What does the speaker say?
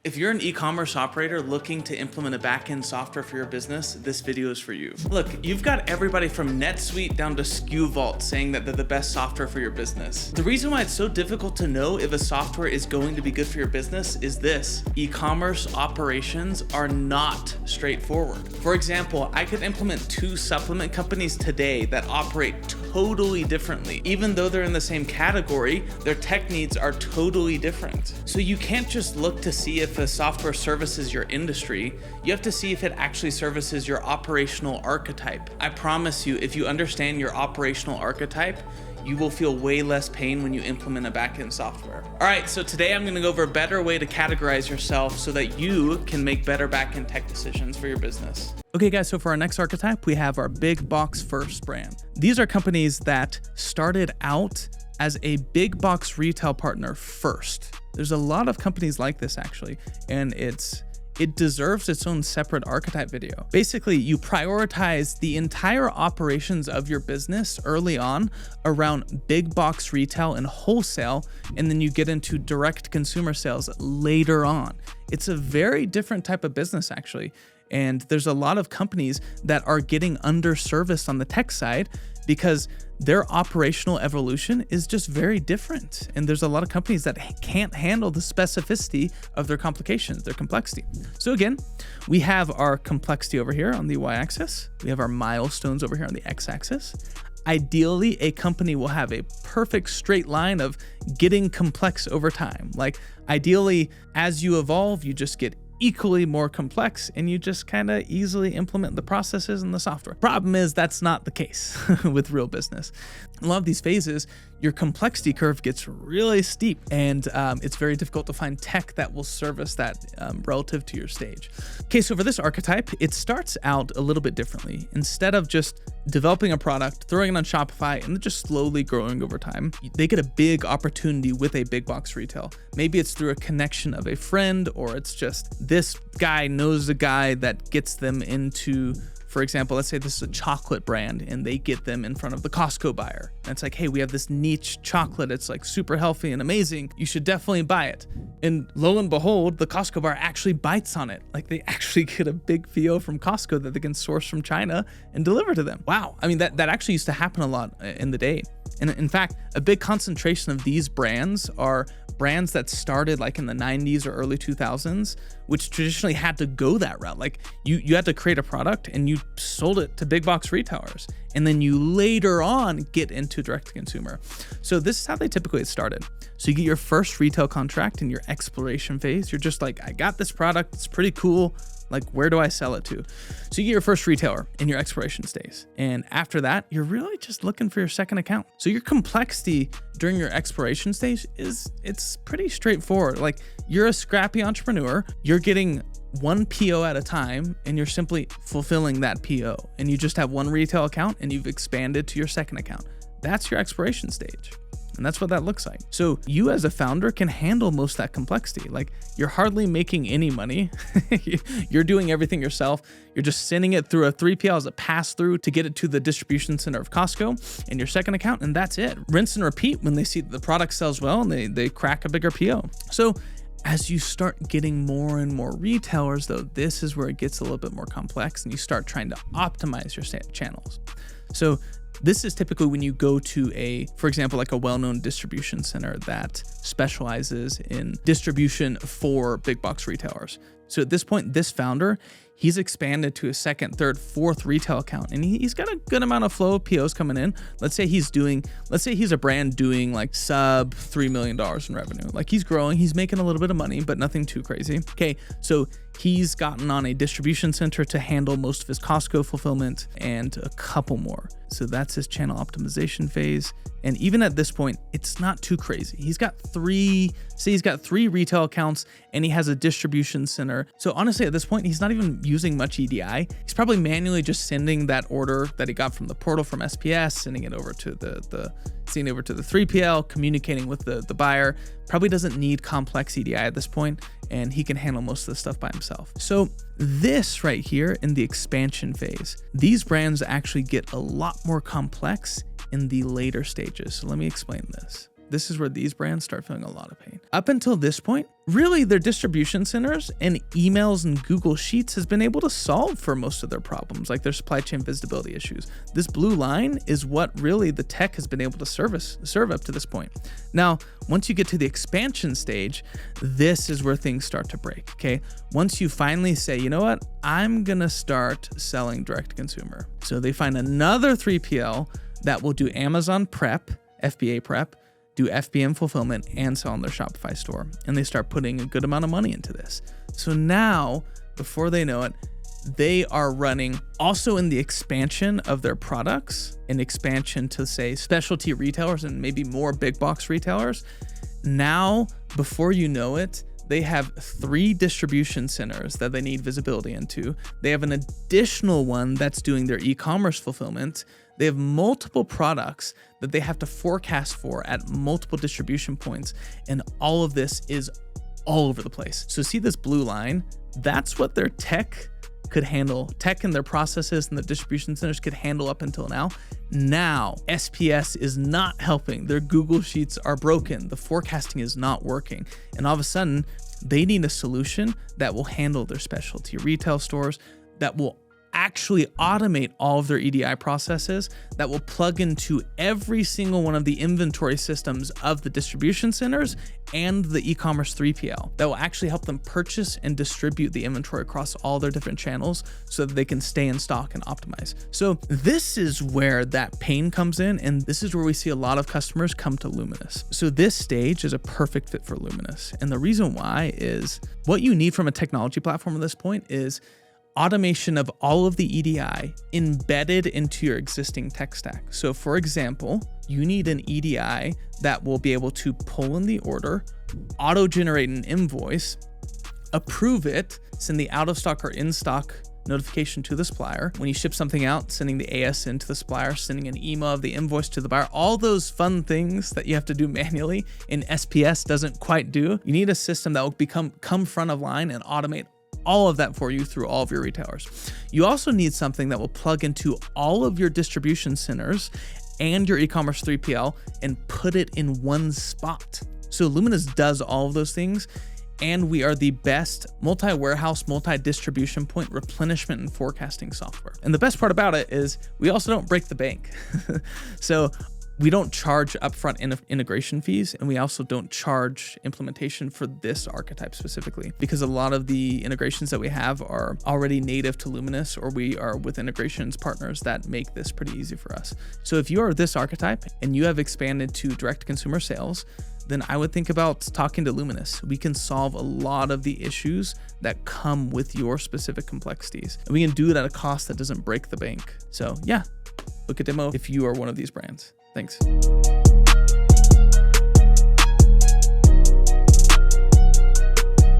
If you're an e-commerce operator looking to implement a back-end software for your business, this video is for you. Look, you've got everybody from NetSuite down to SKU Vault saying that they're the best software for your business. The reason why it's so difficult to know if a software is going to be good for your business is this: e-commerce operations are not straightforward. For example, I could implement 2 supplement companies today that operate totally differently. Even though they're in the same category, their tech needs are totally different. So you can't just look to see if a software services your industry, you have to see if it actually services your operational archetype. I promise you, if you understand your operational archetype, you will feel way less pain when you implement a backend software. All right, so today I'm gonna go over a better way to categorize yourself so that you can make better backend tech decisions for your business. Okay guys, so for our next archetype, we have our big box first brand. These are companies that started out as a big box retail partner first. There's a lot of companies like this actually, and it deserves its own separate archetype video. Basically, you prioritize the entire operations of your business early on around big box retail and wholesale, and then you get into direct consumer sales later on. It's a very different type of business actually. And there's a lot of companies that are getting underserviced on the tech side because their operational evolution is just very different. And there's a lot of companies that can't handle the specificity of their complications, their complexity. So again, we have our complexity over here on the y-axis. We have our milestones over here on the x-axis. Ideally, a company will have a perfect straight line of getting complex over time. Like ideally, as you evolve, you just get equally more complex and you just kind of easily implement the processes and the software. Problem is that's not the case with real business. A lot of these phases, your complexity curve gets really steep and it's very difficult to find tech that will service that relative to your stage. Okay, so for this archetype, it starts out a little bit differently. Instead of just developing a product, throwing it on Shopify, and just slowly growing over time, they get a big opportunity with a big box retail. Maybe it's through a connection of a friend, or it's just this guy knows a guy that gets them into, for example, let's say this is a chocolate brand and they get them in front of the Costco buyer. And it's like, hey, we have this niche chocolate. It's like super healthy and amazing. You should definitely buy it. And lo and behold, the Costco buyer actually bites on it. Like they actually get a big PO from Costco that they can source from China and deliver to them. Wow. I mean, that actually used to happen a lot in the day. And in fact, a big concentration of these brands are brands that started like in the 90s or early 2000s, which traditionally had to go that route. Like you had to create a product and you sold it to big box retailers. And then you later on get into direct to consumer. So this is how they typically get started. So you get your first retail contract in your exploration phase. You're just like, I got this product. It's pretty cool. Like, where do I sell it to? So you get your first retailer in your exploration stage. And after that, you're really just looking for your second account. So your complexity during your exploration stage it's pretty straightforward. Like you're a scrappy entrepreneur, you're getting one PO at a time and you're simply fulfilling that PO. And you just have one retail account and you've expanded to your second account. That's your exploration stage. And that's what that looks like. So you as a founder can handle most of that complexity. Like you're hardly making any money. You're doing everything yourself. You're just sending it through a 3PL as a pass through to get it to the distribution center of Costco and your second account. And that's it. Rinse and repeat when they see the product sells well and they crack a bigger PO. So as you start getting more and more retailers though, this is where it gets a little bit more complex and you start trying to optimize your channels. So this is typically when you go to for example, like a well-known distribution center that specializes in distribution for big box retailers. So at this point, this founder, he's expanded to a second, third, fourth retail account, and he's got a good amount of flow of POs coming in. Let's say he's a brand doing like sub $3 million in revenue. Like he's growing, he's making a little bit of money, but nothing too crazy. Okay, so he's gotten on a distribution center to handle most of his Costco fulfillment and a couple more. So that's his channel optimization phase. And even at this point, it's not too crazy. He's got three retail accounts and he has a distribution center. So honestly, at this point, he's not even using much EDI. He's probably manually just sending that order that he got from the portal from SPS, sending it over to the 3PL, communicating with the buyer. Probably doesn't need complex EDI at this point, and he can handle most of the stuff by himself. So this right here in the expansion phase, these brands actually get a lot more complex in the later stages. So let me explain this. this is where these brands start feeling a lot of pain. Up until this point, really their distribution centers and emails and Google Sheets has been able to solve for most of their problems, like their supply chain visibility issues. This blue line is what really the tech has been able to serve up to this point. Now, once you get to the expansion stage, this is where things start to break, okay? Once you finally say, you know what, I'm gonna start selling direct to consumer. So they find another 3PL that will do Amazon prep, FBA prep, do FBM fulfillment, and sell on their Shopify store. And they start putting a good amount of money into this. So now, before they know it, they are running also in the expansion of their products, an expansion to say specialty retailers and maybe more big box retailers. Now, before you know it, they have 3 distribution centers that they need visibility into. They have an additional one that's doing their e-commerce fulfillment. They have multiple products that they have to forecast for at multiple distribution points. And all of this is all over the place. So see this blue line? That's what their tech could handle. Tech and their processes and the distribution centers could handle up until now. Now, SPS is not helping. Their Google Sheets are broken. The forecasting is not working. And all of a sudden, they need a solution that will handle their specialty retail stores, that will actually automate all of their EDI processes, that will plug into every single one of the inventory systems of the distribution centers and the e-commerce 3PL, that will actually help them purchase and distribute the inventory across all their different channels so that they can stay in stock and optimize. So this is where that pain comes in, and this is where we see a lot of customers come to Luminous. So this stage is a perfect fit for Luminous. And the reason why is what you need from a technology platform at this point is automation of all of the EDI embedded into your existing tech stack. So for example, you need an EDI that will be able to pull in the order, auto-generate an invoice, approve it, send the out of stock or in stock notification to the supplier. When you ship something out, sending the AS in to the supplier, sending an email of the invoice to the buyer, all those fun things that you have to do manually and SPS doesn't quite do. You need a system that will come front of line and automate all of that for you through all of your retailers. You also need something that will plug into all of your distribution centers and your e-commerce 3PL and put it in one spot. So Luminous does all of those things, and we are the best multi-warehouse, multi-distribution point replenishment and forecasting software. And the best part about it is we also don't break the bank. So we don't charge upfront integration fees, and we also don't charge implementation for this archetype specifically, because a lot of the integrations that we have are already native to Luminous, or we are with integrations partners that make this pretty easy for us. So if you are this archetype and you have expanded to direct consumer sales, then I would think about talking to Luminous. We can solve a lot of the issues that come with your specific complexities, and we can do it at a cost that doesn't break the bank. So yeah, book a demo if you are one of these brands. Thanks.